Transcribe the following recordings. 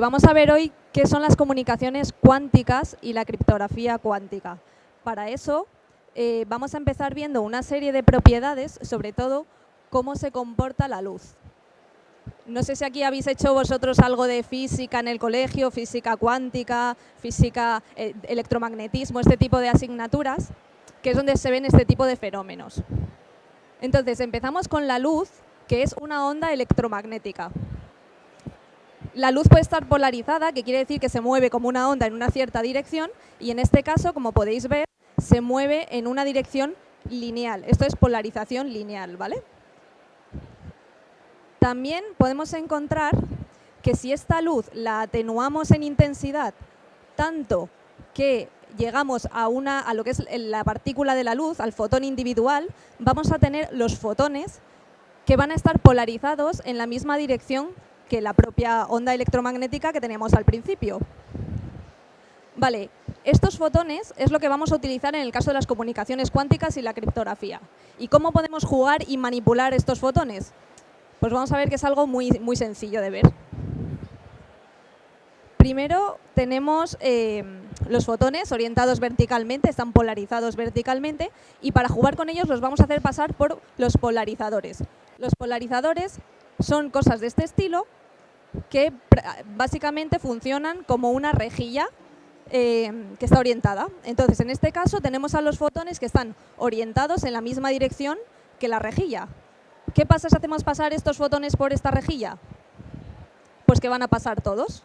vamos a ver hoy qué son las comunicaciones cuánticas y la criptografía cuántica. Para eso vamos a empezar viendo una serie de propiedades, sobre todo cómo se comporta la luz. No sé si aquí habéis hecho vosotros algo de física en el colegio, física cuántica, física, electromagnetismo, este tipo de asignaturas, que es donde se ven este tipo de fenómenos. Entonces, empezamos con la luz, que es una onda electromagnética. La luz puede estar polarizada, que quiere decir que se mueve como una onda en una cierta dirección, y en este caso, como podéis ver, se mueve en una dirección lineal. Esto es polarización lineal, ¿vale? También podemos encontrar que si esta luz la atenuamos en intensidad tanto que llegamos a lo que es la partícula de la luz, al fotón individual, vamos a tener los fotones que van a estar polarizados en la misma dirección que la propia onda electromagnética que teníamos al principio. Vale, estos fotones es lo que vamos a utilizar en el caso de las comunicaciones cuánticas y la criptografía. ¿Y cómo podemos jugar y manipular estos fotones? Pues vamos a ver que es algo muy sencillo de ver. Primero tenemos los fotones orientados verticalmente, están polarizados verticalmente, y para jugar con ellos los vamos a hacer pasar por los polarizadores. Los polarizadores son cosas de este estilo que básicamente funcionan como una rejilla que está orientada. Entonces, en este caso tenemos a los fotones que están orientados en la misma dirección que la rejilla. ¿Qué pasa si hacemos pasar estos fotones por esta rejilla? Pues que van a pasar todos.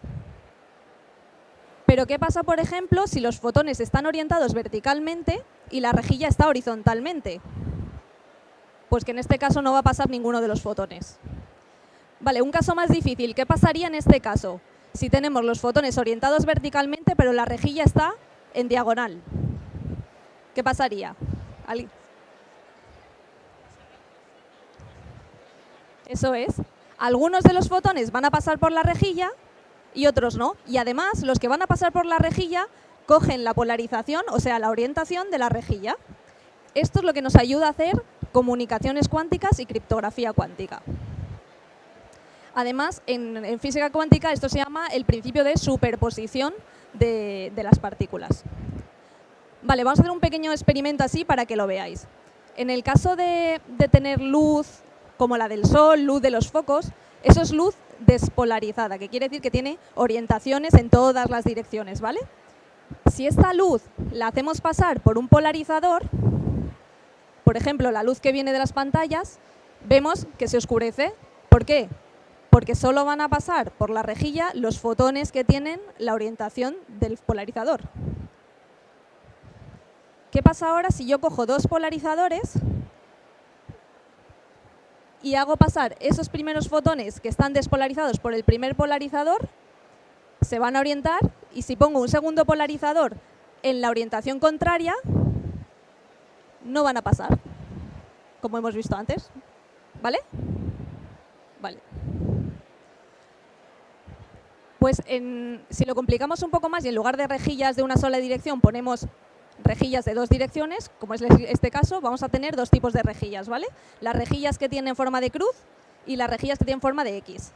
Pero ¿qué pasa, por ejemplo, si los fotones están orientados verticalmente y la rejilla está horizontalmente? Pues que en este caso no va a pasar ninguno de los fotones. Vale, un caso más difícil. ¿Qué pasaría en este caso? Si tenemos los fotones orientados verticalmente, pero la rejilla está en diagonal. ¿Qué pasaría? Eso es. Algunos de los fotones van a pasar por la rejilla y otros no. Y además, los que van a pasar por la rejilla cogen la polarización, o sea, la orientación de la rejilla. Esto es lo que nos ayuda a hacer comunicaciones cuánticas y criptografía cuántica. Además, en física cuántica esto se llama el principio de superposición de las partículas. Vale, vamos a hacer un pequeño experimento así para que lo veáis. En el caso de tener luz como la del sol, luz de los focos, eso es luz despolarizada, que quiere decir que tiene orientaciones en todas las direcciones, ¿vale? Si esta luz la hacemos pasar por un polarizador, por ejemplo, la luz que viene de las pantallas, vemos que se oscurece. ¿Por qué? Porque solo van a pasar por la rejilla los fotones que tienen la orientación del polarizador. ¿Qué pasa ahora si yo cojo dos polarizadores y hago pasar esos primeros fotones que están despolarizados por el primer polarizador? Se van a orientar, y si pongo un segundo polarizador en la orientación contraria, no van a pasar, como hemos visto antes. ¿Vale? Vale. Pues si lo complicamos un poco más y en lugar de rejillas de una sola dirección ponemos rejillas de dos direcciones, como es este caso, vamos a tener dos tipos de rejillas, ¿vale? Las rejillas que tienen forma de cruz y las rejillas que tienen forma de X.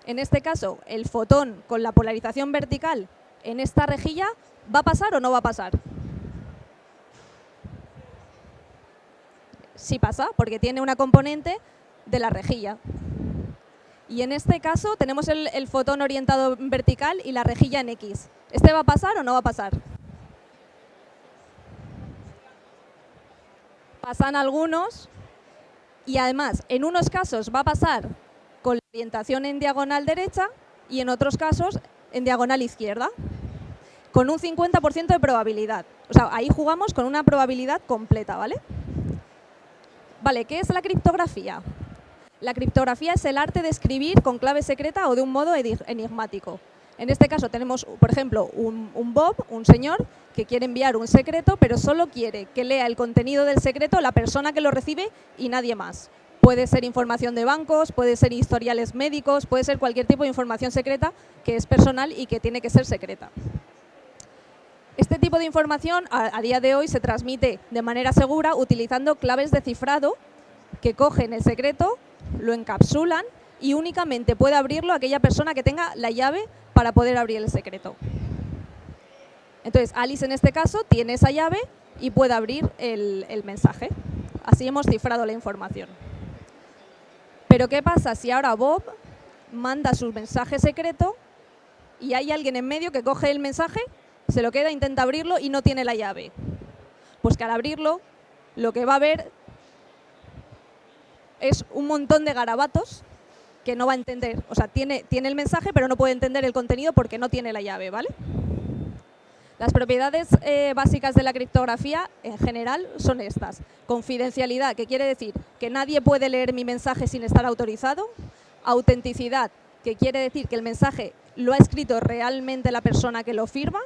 En este caso, el fotón con la polarización vertical en esta rejilla, ¿va a pasar o no va a pasar? Sí pasa, porque tiene una componente de la rejilla. Y en este caso tenemos el fotón orientado vertical y la rejilla en X. ¿Este va a pasar o no va a pasar? Pasan algunos, y además en unos casos va a pasar con la orientación en diagonal derecha y en otros casos en diagonal izquierda, con un 50% de probabilidad. O sea, ahí jugamos con una probabilidad completa, ¿vale? Vale, ¿qué es la criptografía? La criptografía es el arte de escribir con clave secreta o de un modo enigmático. En este caso tenemos, por ejemplo, un Bob, un señor, que quiere enviar un secreto, pero solo quiere que lea el contenido del secreto la persona que lo recibe y nadie más. Puede ser información de bancos, puede ser historiales médicos, puede ser cualquier tipo de información secreta que es personal y que tiene que ser secreta. Este tipo de información a día de hoy se transmite de manera segura utilizando claves de cifrado que cogen el secreto, lo encapsulan y únicamente puede abrirlo aquella persona que tenga la llave para poder abrir el secreto. Entonces, Alice en este caso tiene esa llave y puede abrir el mensaje. Así hemos cifrado la información. Pero ¿qué pasa si ahora Bob manda su mensaje secreto y hay alguien en medio que coge el mensaje, se lo queda, intenta abrirlo y no tiene la llave? Pues que al abrirlo, lo que va a ver es un montón de garabatos que no va a entender. O sea, tiene el mensaje, pero no puede entender el contenido porque no tiene la llave, ¿vale? Las propiedades básicas de la criptografía, en general, son estas. Confidencialidad, que quiere decir que nadie puede leer mi mensaje sin estar autorizado. Autenticidad, que quiere decir que el mensaje lo ha escrito realmente la persona que lo firma.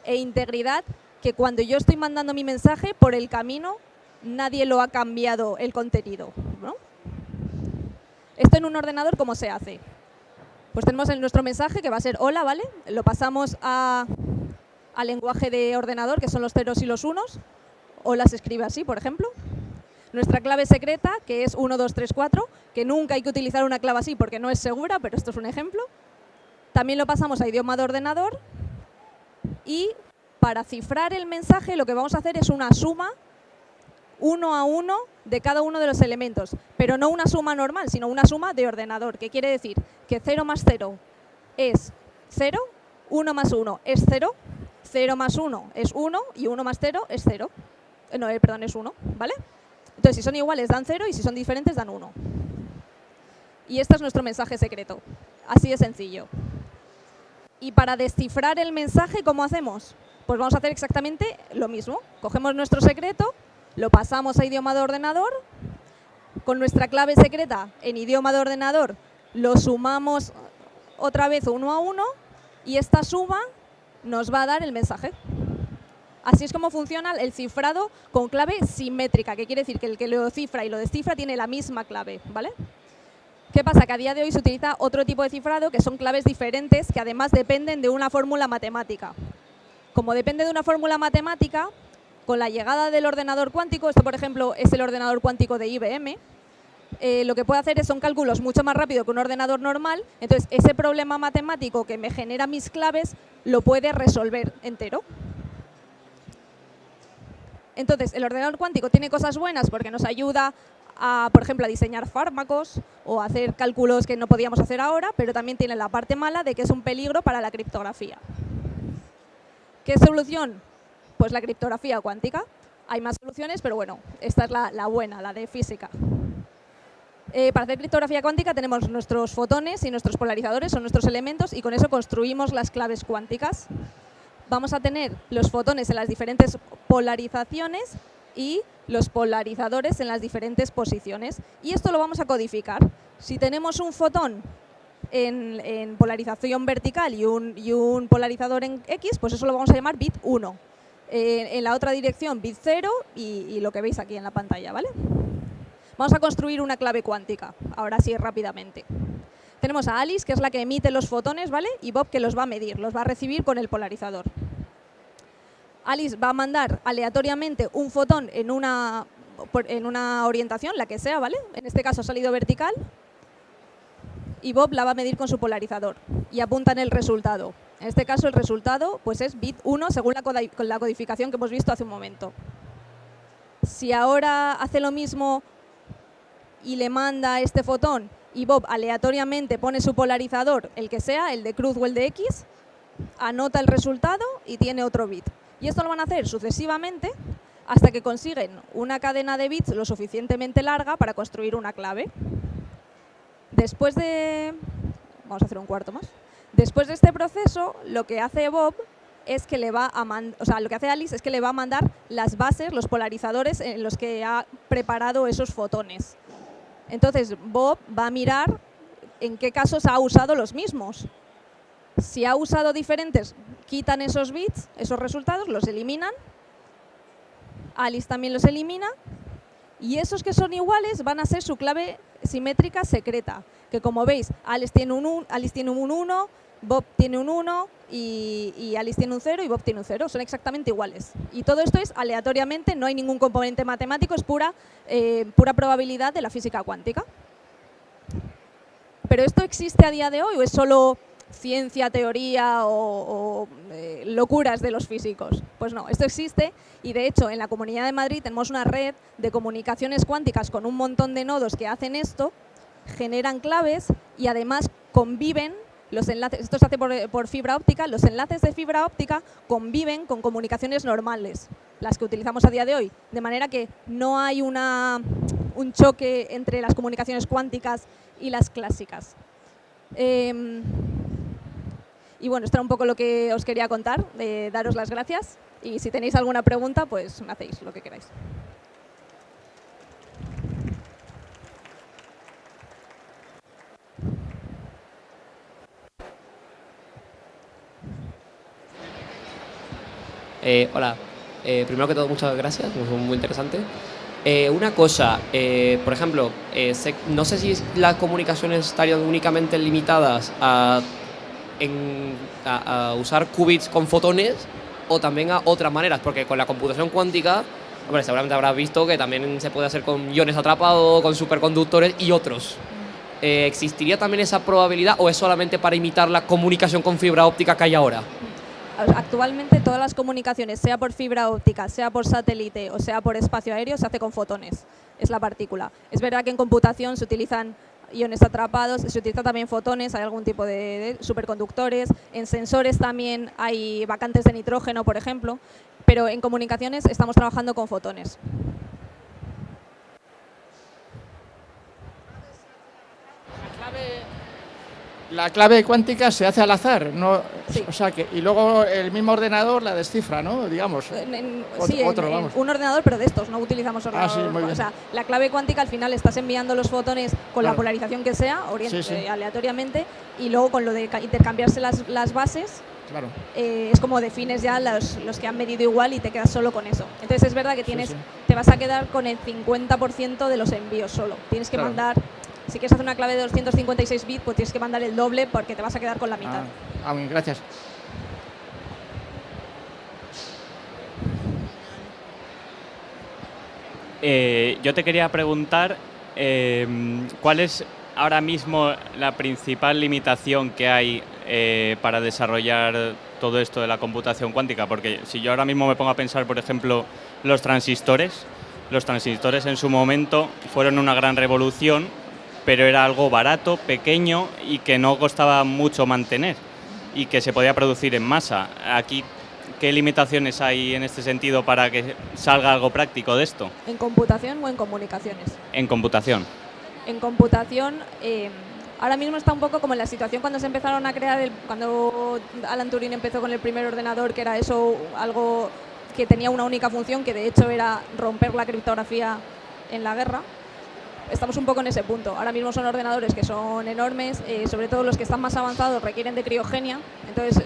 E integridad, que cuando yo estoy mandando mi mensaje, por el camino, nadie lo ha cambiado el contenido, ¿no? Esto en un ordenador, ¿cómo se hace? Pues tenemos nuestro mensaje, que va a ser hola, ¿vale? Lo pasamos al lenguaje de ordenador, que son los ceros y los unos. Hola se escribe así, por ejemplo. Nuestra clave secreta, que es 1, 2, 3, 4, que nunca hay que utilizar una clave así porque no es segura, pero esto es un ejemplo. También lo pasamos a idioma de ordenador. Y para cifrar el mensaje, lo que vamos a hacer es una suma 1 a 1 de cada uno de los elementos, pero no una suma normal, sino una suma de ordenador, que quiere decir que 0 más 0 es 0, 1 más 1 es 0, 0 más 1 es 1 y 1 más 0 es 0. No, perdón, es 1, ¿vale? Entonces, si son iguales dan 0 y si son diferentes dan 1. Y este es nuestro mensaje secreto. Así de sencillo. Y para descifrar el mensaje, ¿cómo hacemos? Pues vamos a hacer exactamente lo mismo. Cogemos nuestro secreto, lo pasamos a idioma de ordenador, con nuestra clave secreta en idioma de ordenador lo sumamos otra vez 1 a 1 y esta suma nos va a dar el mensaje. Así es como funciona el cifrado con clave simétrica, que quiere decir que el que lo cifra y lo descifra tiene la misma clave, ¿vale? ¿Qué pasa? Que a día de hoy se utiliza otro tipo de cifrado, que son claves diferentes, que además dependen de una fórmula matemática. Como depende de una fórmula matemática, con la llegada del ordenador cuántico, esto por ejemplo es el ordenador cuántico de IBM, lo que puede hacer son cálculos mucho más rápido que un ordenador normal, entonces ese problema matemático que me genera mis claves lo puede resolver entero. Entonces el ordenador cuántico tiene cosas buenas porque nos ayuda a, por ejemplo, a diseñar fármacos o a hacer cálculos que no podíamos hacer ahora, pero también tiene la parte mala de que es un peligro para la criptografía. ¿Qué solución? Pues la criptografía cuántica. Hay más soluciones, pero bueno, esta es la buena, la de física. Para hacer criptografía cuántica tenemos nuestros fotones y nuestros polarizadores, son nuestros elementos, y con eso construimos las claves cuánticas. Vamos a tener los fotones en las diferentes polarizaciones y los polarizadores en las diferentes posiciones. Y esto lo vamos a codificar. Si tenemos un fotón en polarización vertical y un polarizador en X, pues eso lo vamos a llamar bit 1. En la otra dirección bit 0 y lo que veis aquí en la pantalla, ¿vale? Vamos a construir una clave cuántica, ahora sí rápidamente. Tenemos a Alice, que es la que emite los fotones, ¿vale? Y Bob, que los va a medir, los va a recibir con el polarizador. Alice va a mandar aleatoriamente un fotón en una orientación, la que sea, ¿vale? En este caso ha salido vertical. Y Bob la va a medir con su polarizador y apuntan el resultado. En este caso el resultado pues es bit 1 según la codificación que hemos visto hace un momento. Si ahora hace lo mismo y le manda este fotón y Bob aleatoriamente pone su polarizador, el que sea, el de cruz o el de X, anota el resultado y tiene otro bit. Y esto lo van a hacer sucesivamente hasta que consiguen una cadena de bits lo suficientemente larga para construir una clave. Después de... Vamos a hacer un cuarto más. Después de este proceso, lo que hace Bob es que le va a lo que hace Alice es que le va a mandar las bases, los polarizadores en los que ha preparado esos fotones. Entonces, Bob va a mirar en qué casos ha usado los mismos. Si ha usado diferentes, quitan esos bits, esos resultados, los eliminan. Alice también los elimina. Y esos que son iguales van a ser su clave simétrica secreta, que como veis, Alice tiene un 1, Bob tiene un 1 y Alice tiene un 0 y Bob tiene un 0. Son exactamente iguales. Y todo esto es aleatoriamente, no hay ningún componente matemático, es pura probabilidad de la física cuántica. ¿Pero esto existe a día de hoy o es solo ciencia, teoría o locuras de los físicos. Pues no, esto existe y de hecho en la Comunidad de Madrid tenemos una red de comunicaciones cuánticas con un montón de nodos que hacen esto, generan claves y además conviven los enlaces, esto se hace por fibra óptica, los enlaces de fibra óptica conviven con comunicaciones normales, las que utilizamos a día de hoy, de manera que no hay un choque entre las comunicaciones cuánticas y las clásicas. Y bueno, esto era un poco lo que os quería contar, daros las gracias y si tenéis alguna pregunta, pues me hacéis lo que queráis. Hola, primero que todo muchas gracias, fue muy interesante. Una cosa, por ejemplo, no sé si las comunicaciones estarían únicamente limitadas a usar qubits con fotones o también a otras maneras, porque con la computación cuántica, hombre, seguramente habrás visto que también se puede hacer con iones atrapados, con superconductores y otros. ¿Existiría también esa probabilidad o es solamente para imitar la comunicación con fibra óptica que hay ahora? Actualmente todas las comunicaciones, sea por fibra óptica, sea por satélite o sea por espacio aéreo, se hace con fotones, es la partícula. Es verdad que en computación se utilizan iones atrapados, se utilizan también fotones, hay algún tipo de superconductores, en sensores también hay vacantes de nitrógeno, por ejemplo, pero en comunicaciones estamos trabajando con fotones. La clave cuántica se hace al azar, ¿no? Sí. O sea que, y luego el mismo ordenador la descifra, ¿no? Digamos. Sí, en un ordenador, pero de estos, no utilizamos ordenador. Sí, muy bien. O sea, la clave cuántica al final estás enviando los fotones con la polarización que sea, aleatoriamente, y luego con lo de intercambiarse las bases, claro. Es como defines ya los que han medido igual y te quedas solo con eso. Entonces es verdad que te vas a quedar con el 50% de los envíos solo. Tienes que mandar... Si quieres hacer una clave de 256 bits, pues tienes que mandar el doble porque te vas a quedar con la mitad. Bien, gracias. Yo te quería preguntar cuál es ahora mismo la principal limitación que hay para desarrollar todo esto de la computación cuántica, porque si yo ahora mismo me pongo a pensar, por ejemplo, los transistores en su momento fueron una gran revolución, pero era algo barato, pequeño y que no costaba mucho mantener y que se podía producir en masa. Aquí, ¿qué limitaciones hay en este sentido para que salga algo práctico de esto? ¿En computación o en comunicaciones? En computación. En computación, ahora mismo está un poco como en la situación cuando se empezaron a crear, cuando Alan Turing empezó con el primer ordenador, que era eso, algo que tenía una única función, que de hecho era romper la criptografía en la guerra. Estamos un poco en ese punto. Ahora mismo son ordenadores que son enormes, sobre todo los que están más avanzados requieren de criogenia, entonces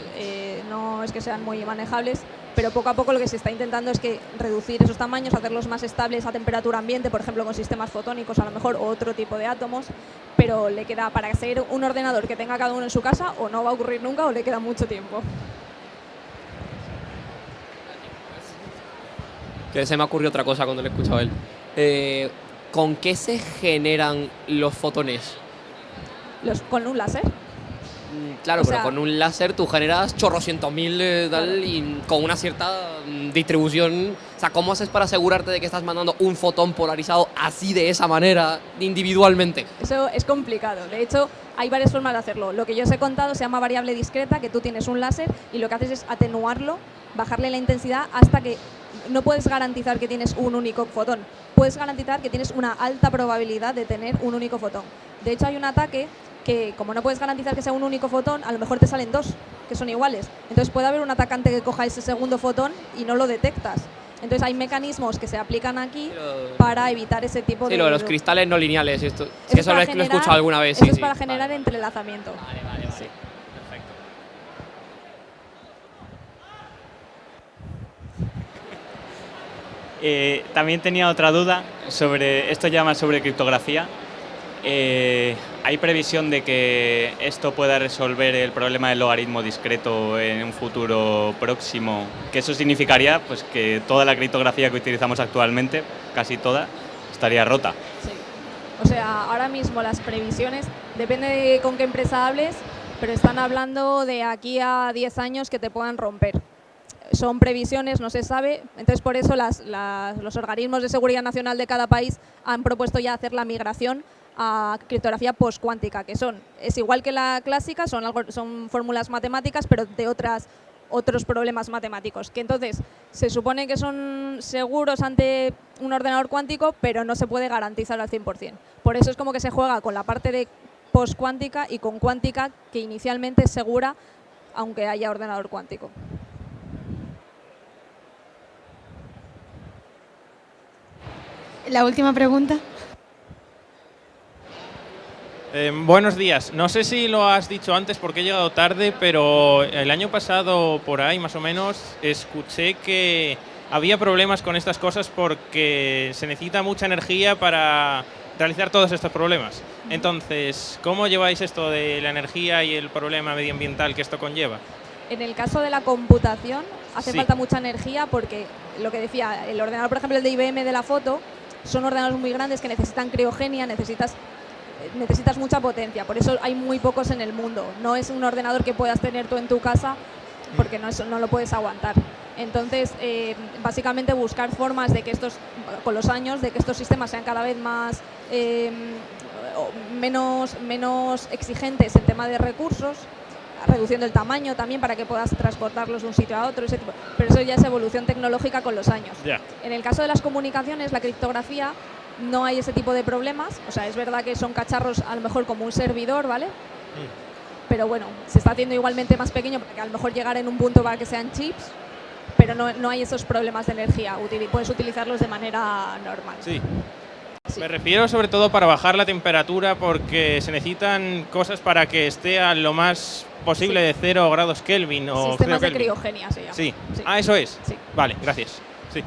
no es que sean muy manejables, pero poco a poco lo que se está intentando es que reducir esos tamaños, hacerlos más estables a temperatura ambiente, por ejemplo con sistemas fotónicos a lo mejor, o otro tipo de átomos, pero le queda para ser un ordenador que tenga cada uno en su casa, o no va a ocurrir nunca o le queda mucho tiempo. Que se me ocurrió otra cosa cuando le he escuchado a él. ¿Con qué se generan los fotones? ¿Con un láser? Claro, pero con un láser tú generas chorrocientos mil y con una cierta distribución. O sea, ¿cómo haces para asegurarte de que estás mandando un fotón polarizado así, de esa manera, individualmente? Eso es complicado. De hecho, hay varias formas de hacerlo. Lo que yo os he contado se llama variable discreta, que tú tienes un láser y lo que haces es atenuarlo, bajarle la intensidad hasta que no puedes garantizar que tienes un único fotón. Puedes garantizar que tienes una alta probabilidad de tener un único fotón. De hecho, hay un ataque que, como no puedes garantizar que sea un único fotón, a lo mejor te salen dos, que son iguales. Entonces puede haber un atacante que coja ese segundo fotón y no lo detectas. Entonces hay mecanismos que se aplican aquí para evitar ese tipo de... Sí, lo de los cristales no lineales. Esto, eso lo he escuchado alguna vez. Eso es para generar entrelazamiento. Vale. Sí. Perfecto. También tenía otra duda sobre, esto ya más sobre criptografía. ¿Hay previsión de que esto pueda resolver el problema del logaritmo discreto en un futuro próximo? Que eso significaría pues, que toda la criptografía que utilizamos actualmente, casi toda, estaría rota. Sí. O sea, ahora mismo las previsiones, depende de con qué empresa hables, pero están hablando de aquí a 10 años que te puedan romper. Son previsiones, no se sabe, entonces por eso los organismos de seguridad nacional de cada país han propuesto ya hacer la migración a criptografía postcuántica, que es igual que la clásica, son fórmulas matemáticas, pero de otros problemas matemáticos, que entonces se supone que son seguros ante un ordenador cuántico, pero no se puede garantizar al 100%. Por eso es como que se juega con la parte de postcuántica y con cuántica, que inicialmente es segura, aunque haya ordenador cuántico. La última pregunta. Buenos días. No sé si lo has dicho antes porque he llegado tarde, pero el año pasado, por ahí más o menos, escuché que había problemas con estas cosas porque se necesita mucha energía para realizar todos estos problemas. Entonces, ¿cómo lleváis esto de la energía y el problema medioambiental que esto conlleva? En el caso de la computación hace Sí. falta mucha energía porque, lo que decía, el ordenador, por ejemplo, el de IBM de la foto, son ordenadores muy grandes que necesitan criogenia, necesitas mucha potencia, por eso hay muy pocos en el mundo. No es un ordenador que puedas tener tú en tu casa porque no lo puedes aguantar. Entonces, básicamente buscar formas de que con los años, de que estos sistemas sean cada vez más menos exigentes en tema de recursos, reduciendo el tamaño también para que puedas transportarlos de un sitio a otro, pero eso ya es evolución tecnológica con los años. Ya. En el caso de las comunicaciones, la criptografía, no hay ese tipo de problemas. O sea, es verdad que son cacharros a lo mejor como un servidor, ¿vale? Pero bueno, se está haciendo igualmente más pequeño para que a lo mejor llegar en un punto para que sean chips, pero no hay esos problemas de energía. Puedes utilizarlos de manera normal. Sí. Sí. Me refiero sobre todo para bajar la temperatura porque se necesitan cosas para que esté a lo más posible de 0 grados Kelvin o 0 Sistemas de Kelvin. criogenia se llama. Sí. Sí. Ah, eso es. Sí. Vale, gracias. Sí.